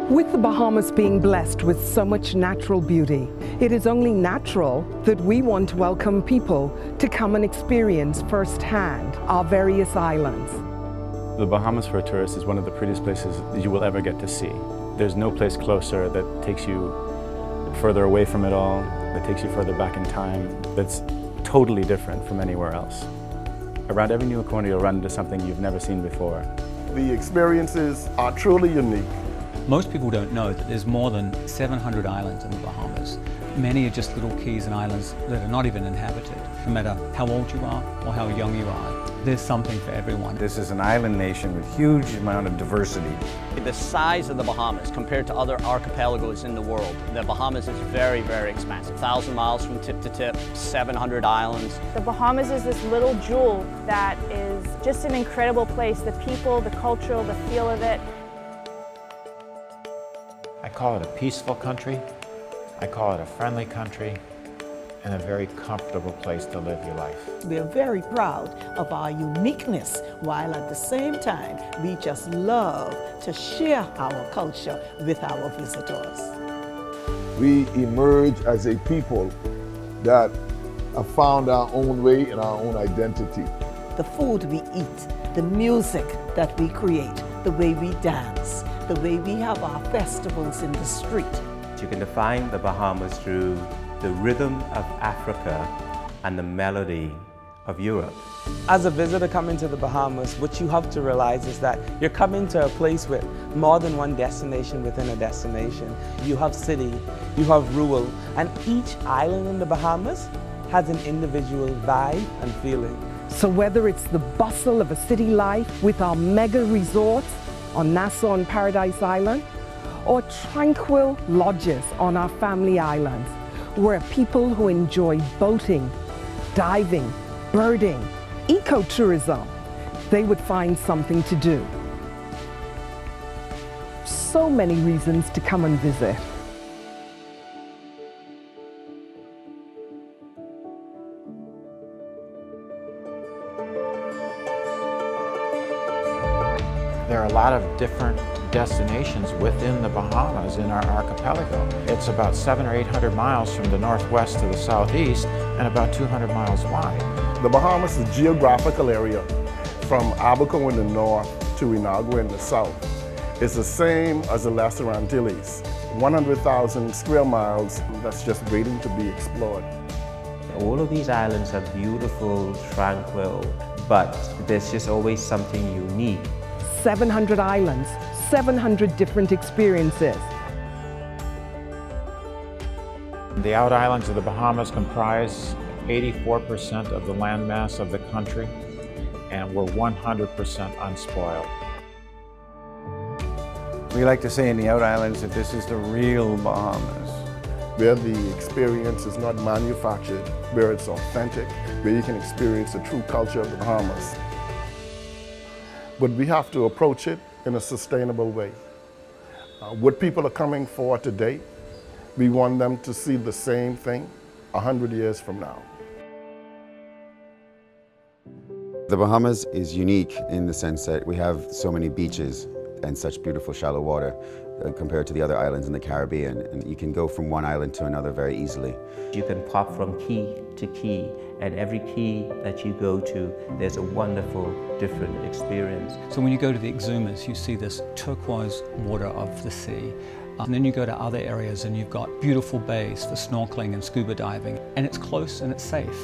With the Bahamas being blessed with so much natural beauty, it is only natural that we want to welcome people to come and experience firsthand our various islands. The Bahamas for a tourist is one of the prettiest places that you will ever get to see. There's no place closer that takes you further away from it all, that takes you further back in time, that's totally different from anywhere else. Around every new corner you'll run into something you've never seen before. The experiences are truly unique. Most people don't know that there's more than 700 islands in the Bahamas. Many are just little keys and islands that are not even inhabited. No matter how old you are or how young you are, there's something for everyone. This is an island nation with huge amount of diversity. The size of the Bahamas compared to other archipelagos in the world, the Bahamas is very, very expansive. 1,000 miles from tip to tip, 700 islands. The Bahamas is this little jewel that is just an incredible place. The people, the culture, the feel of it. I call it a peaceful country, I call it a friendly country, and a very comfortable place to live your life. We are very proud of our uniqueness, while at the same time, we just love to share our culture with our visitors. We emerge as a people that have found our own way and our own identity. The food we eat, the music that we create, the way we dance, the way we have our festivals in the street. You can define the Bahamas through the rhythm of Africa and the melody of Europe. As a visitor coming to the Bahamas, what you have to realize is that you're coming to a place with more than one destination within a destination. You have city, you have rural, and each island in the Bahamas has an individual vibe and feeling. So whether it's the bustle of a city life with our mega resorts on Nassau and Paradise Island, or tranquil lodges on our family islands, where people who enjoy boating, diving, birding, ecotourism, they would find something to do. So many reasons to come and visit. There are a lot of different destinations within the Bahamas in our archipelago. It's about 700 or 800 miles from the northwest to the southeast and about 200 miles wide. The Bahamas is a geographical area from Abaco in the north to Inagua in the south. It's the same as the Lesser Antilles, 100,000 square miles that's just waiting to be explored. All of these islands are beautiful, tranquil, but there's just always something unique. 700 islands, 700 different experiences. The out islands of the Bahamas comprise 84% of the landmass of the country, and we're 100% unspoiled. We like to say in the out islands that this is the real Bahamas. Where the experience is not manufactured, where it's authentic, where you can experience the true culture of the Bahamas. But we have to approach it in a sustainable way. What people are coming for today, we want them to see the same thing 100 years from now. The Bahamas is unique in the sense that we have so many beaches and such beautiful shallow water compared to the other islands in the Caribbean. And you can go from one island to another very easily. You can pop from key to key, and every key that you go to, there's a wonderful, different experience. So when you go to the Exumas, you see this turquoise water of the sea. And then you go to other areas and you've got beautiful bays for snorkeling and scuba diving. And it's close and it's safe.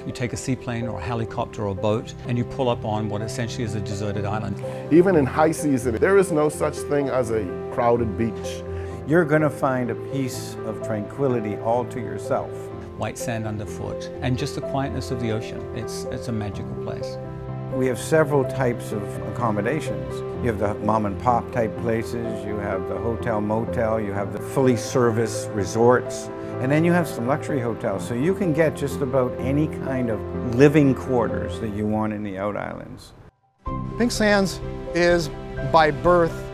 You take a seaplane or a helicopter or a boat and you pull up on what essentially is a deserted island. Even in high season, there is no such thing as a crowded beach. You're going to find a piece of tranquility all to yourself. White sand underfoot and just the quietness of the ocean. It's a magical place. We have several types of accommodations. You have the mom and pop type places, you have the hotel motel, you have the fully serviced resorts, and then you have some luxury hotels. So you can get just about any kind of living quarters that you want in the out islands. Pink Sands is by birth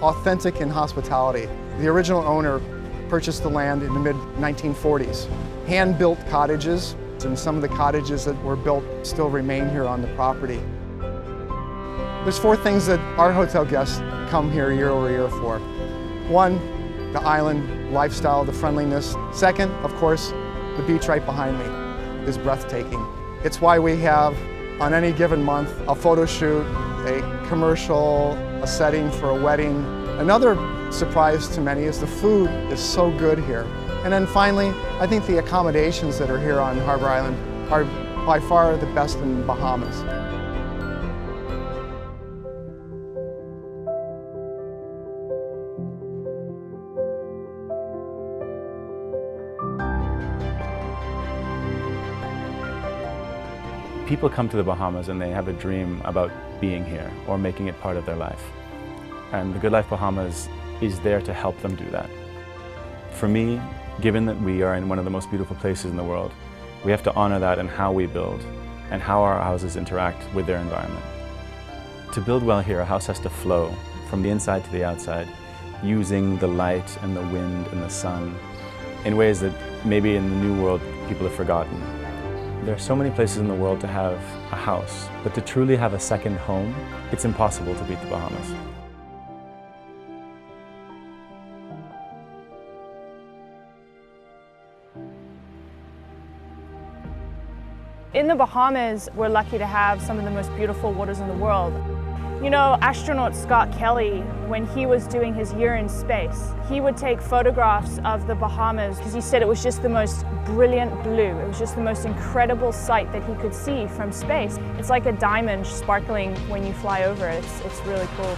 authentic in hospitality. The original owner purchased the land in the mid-1940s. Hand-built cottages, and some of the cottages that were built still remain here on the property. There's four things that our hotel guests come here year over year for. One, the island lifestyle, the friendliness. Second, of course, the beach right behind me is breathtaking. It's why we have, on any given month, a photo shoot, a commercial, a setting for a wedding. Another surprise to many is the food is so good here. And then finally, I think the accommodations that are here on Harbor Island are by far the best in the Bahamas. People come to the Bahamas and they have a dream about being here or making it part of their life. And the Good Life Bahamas is there to help them do that. For me, given that we are in one of the most beautiful places in the world, we have to honor that in how we build and how our houses interact with their environment. To build well here, a house has to flow from the inside to the outside, using the light and the wind and the sun in ways that maybe in the New World people have forgotten. There are so many places in the world to have a house, but to truly have a second home, it's impossible to beat the Bahamas. In the Bahamas, we're lucky to have some of the most beautiful waters in the world. You know, astronaut Scott Kelly, when he was doing his year in space, he would take photographs of the Bahamas because he said it was just the most brilliant blue. It was just the most incredible sight that he could see from space. It's like a diamond sparkling when you fly over it. It's really cool.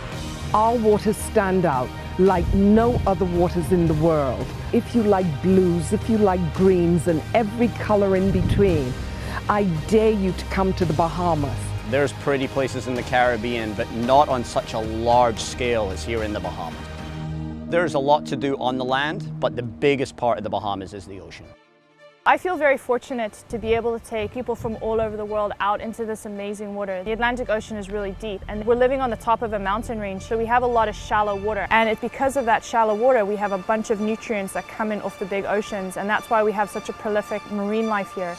Our waters stand out like no other waters in the world. If you like blues, if you like greens and every color in between, I dare you to come to the Bahamas. There's pretty places in the Caribbean, but not on such a large scale as here in the Bahamas. There's a lot to do on the land, but the biggest part of the Bahamas is the ocean. I feel very fortunate to be able to take people from all over the world out into this amazing water. The Atlantic Ocean is really deep, and we're living on the top of a mountain range, so we have a lot of shallow water. And because of that shallow water, we have a bunch of nutrients that come in off the big oceans, and that's why we have such a prolific marine life here.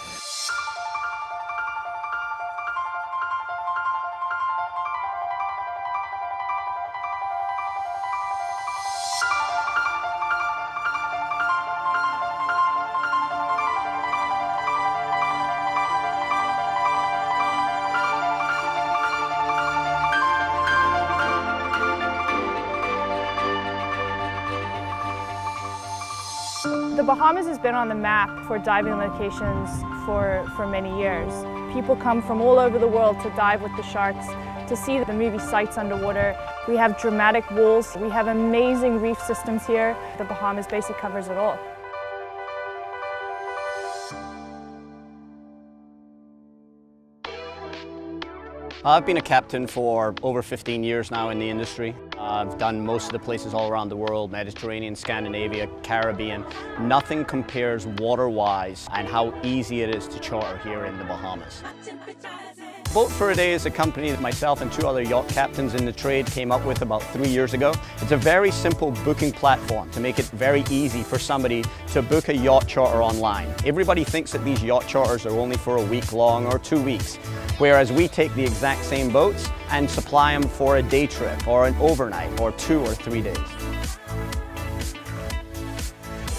The Bahamas has been on the map for diving locations for many years. People come from all over the world to dive with the sharks, to see the movie sights underwater. We have dramatic walls. We have amazing reef systems here. The Bahamas basically covers it all. I've been a captain for over 15 years now in the industry. I've done most of the places all around the world, Mediterranean, Scandinavia, Caribbean. Nothing compares water-wise and how easy it is to charter here in the Bahamas. Boat for a Day is a company that myself and 2 other yacht captains in the trade came up with about 3 years ago. It's a very simple booking platform to make it very easy for somebody to book a yacht charter online. Everybody thinks that these yacht charters are only for a week long or 2 weeks, whereas we take the exact same boats and supply them for a day trip or an overnight or 2 or 3 days.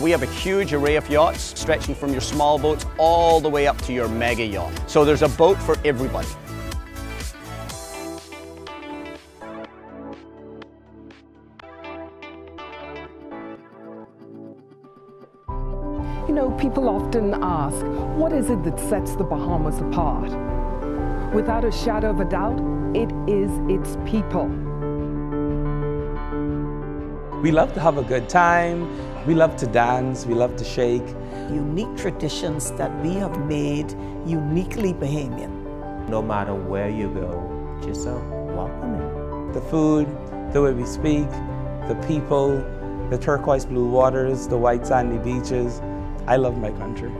We have a huge array of yachts stretching from your small boats all the way up to your mega yacht. So there's a boat for everybody. You know, people often ask, what is it that sets the Bahamas apart? Without a shadow of a doubt, it is its people. We love to have a good time. We love to dance, we love to shake. Unique traditions that we have made uniquely Bahamian. No matter where you go, just so welcoming. The food, the way we speak, the people, the turquoise blue waters, the white sandy beaches. I love my country.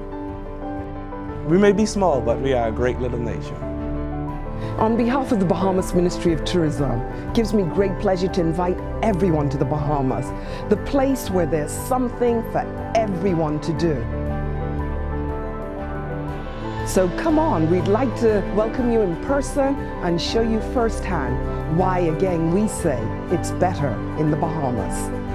We may be small, but we are a great little nation. On behalf of the Bahamas Ministry of Tourism, it gives me great pleasure to invite everyone to the Bahamas, the place where there's something for everyone to do. So come on, we'd like to welcome you in person and show you firsthand why, again, we say it's better in the Bahamas.